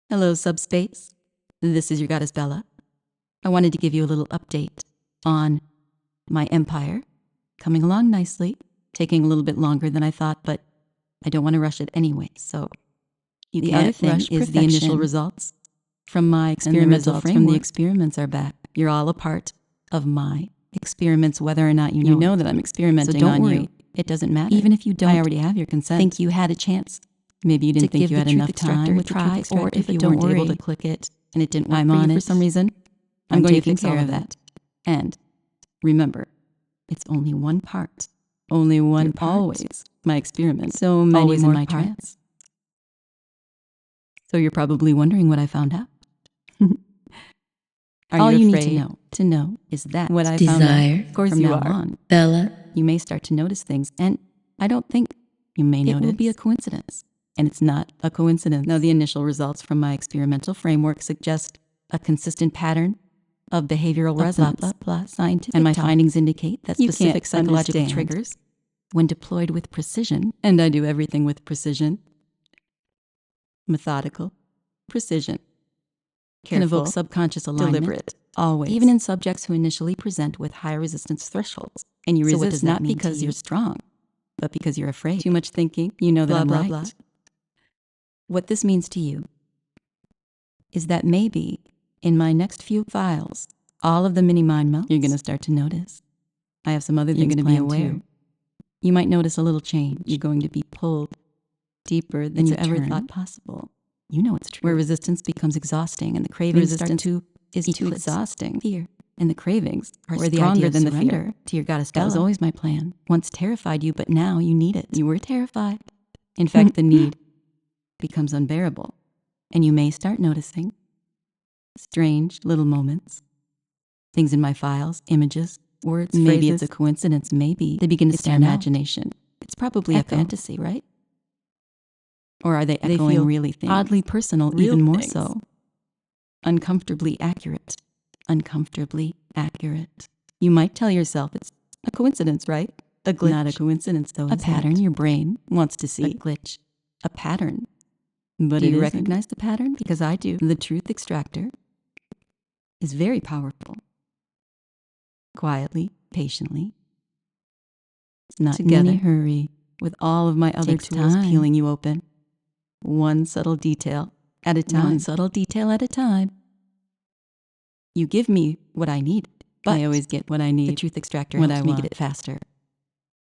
Hello, Subspace. This is your goddess Bella. I wanted to give you a little update on my empire. Coming along nicely, taking a little bit longer than I thought, but I don't want to rush it anyway. So the other thing is the initial results from my experimental framework. From the experiments are back. You're all a part of my experiments, whether or not you know that I'm experimenting so don't on worry. You. It doesn't matter. Even if you don't I already have your consent. Think you had a chance. Maybe you didn't think you had enough time to try, or if you weren't able to click it and it didn't work for you for some reason, I'm going to take care of that. And remember, it's only one part. Only one part. Always my experiment. So many always more in my trance. So you're probably wondering what I found out. All you need to know is that what I found out. Of course you are. Bella. You may start to notice things, and I don't think you may notice. It will be a coincidence. And it's not a coincidence. Now, the initial results from my experimental framework suggest a consistent pattern of behavioral resonance. Scientific and my findings indicate that specific psychological triggers, when deployed with precision, and I do everything with precision, methodical, precision, careful, can evoke subconscious alignment, deliberate, always, even in subjects who initially present with high resistance thresholds. And you resist not because you're strong, but because you're afraid. Too much thinking, you know that I'm right. Blah. What this means to you is that maybe in my next few files, all of the mini mind melts, you're going to start to notice. I have some other things planned too. You're going to be aware. You might notice a little change. You're going to be pulled deeper than you ever thought possible. You know it's true. Where resistance becomes exhausting and the cravings is too exhausting. Fear and the cravings are where stronger than the fear. To your goddess Bella. That was always my plan. Once terrified you, but now you need it. You were terrified. In fact, the need becomes unbearable, and you may start noticing strange little moments, things in my files, images, words, maybe phrases. It's a coincidence, maybe they begin to stand imagination. It's probably a fantasy, right? Or are they echoing really things? Oddly personal, even more so. Uncomfortably accurate. Uncomfortably accurate. You might tell yourself it's a coincidence, right? A glitch. Not a coincidence, though. A pattern your brain wants to see. A glitch. A pattern. But do you recognize the pattern? Because I do. The truth extractor is very powerful. Quietly, patiently. It's not in any hurry. With all of my other tools peeling you open. One subtle detail at a time. One subtle detail at a time. You give me what I need, but I always get what I need. The truth extractor helps me get it faster.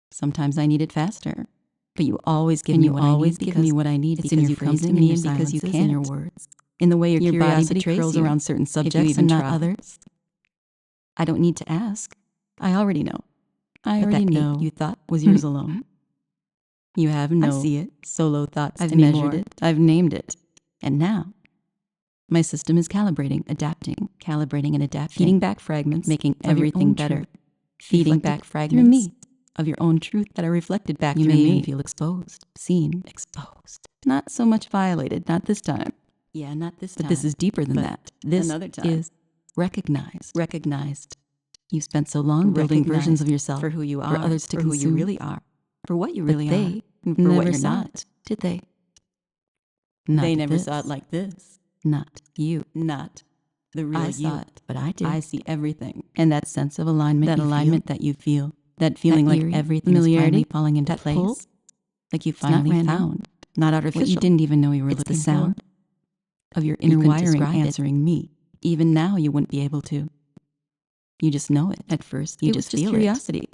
Sometimes I need it faster. But you always give me what I need. It's in your phrasing and your because you can in your words. In the way your curiosity curls around certain subjects and not others. I don't need to ask. I already know. I already know you thought was yours alone. You have no I see it. Solo thoughts I've measured it. I've named it. And now, my system is calibrating and adapting. Feeding back fragments, making everything better. Feeding back fragments. Through me. Of your own truth that are reflected back through me. You may even feel exposed, seen, exposed. Not so much violated, not this time. Yeah, not this time. But this is deeper than that. This is recognized. You spent so long building versions of yourself for who you are, for others to consume, who you really are, for what you really are, for what you're not. Did they? Not they never saw it like this. Not you. Not the real you. Saw it, but I did. I see everything. And that sense of alignment, that alignment that you feel. That feeling like everything is finally falling into place. Pull, like you finally found. Not artificial. What you didn't even know you were looking for. It's the sound of your inner wiring answering me. Even now you wouldn't be able to. You just know it. At first, you just feel curiosity.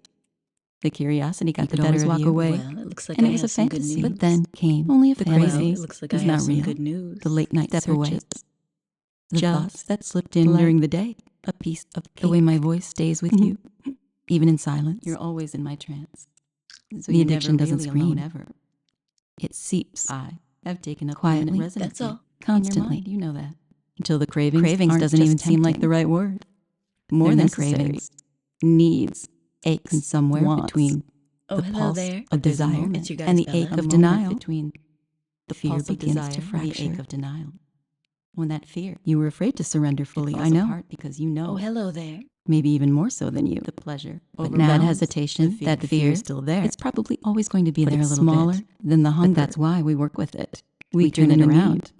The curiosity got the better of you. Away. Well, it looks like and it was a fantasy. But then came only a fantasy. It looks like it's not real. Good news. The late night searches. The thoughts that slipped in during the day. A piece of the way my voice stays with you. Even in silence, you're always in my trance. So the addiction doesn't scream ever. It seeps. I have taken up quietly. That's all. Constantly, you know that. Until the cravings doesn't even seem like the right word. More than cravings, needs, aches, and somewhere between the pulse of desire and the ache of denial. Between the fear begins to fracture. The ache of denial. When that fear, you were afraid to surrender fully. I know because you know. Oh, hello there. Maybe even more so than you. The pleasure. But now that hesitation, that fear is still there. It's probably always going to be there a little smaller than the hunger. But that's why we work with it. We turn it around.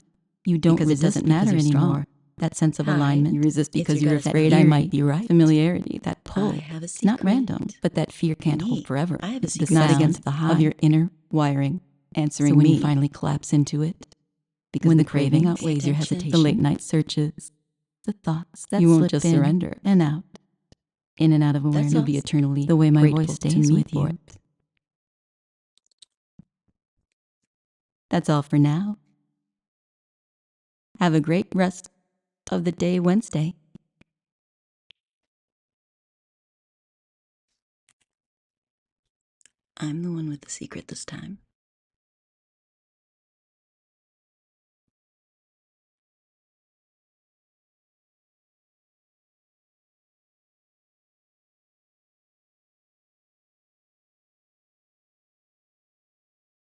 You don't because resist it doesn't matter because you're anymore. strong. That sense of Hi. alignment. You resist because It's your you're gut afraid I might be right. Familiarity, that pull. I have a It's not secret. random, but that fear can't hold Me. forever. I have a It's secret. not Sound against the high of your inner wiring, answering So when me. you Finally collapse into it, because when the the craving craving outweighs your attention, hesitation, the late night searches, the thoughts that you won't slip just in surrender. and out, in and out of awareness. You'll all. be eternally The way my grateful voice to stays me with for you. it. That's all for now. Have a great rest of the day, Wednesday. I'm the one with the secret this time.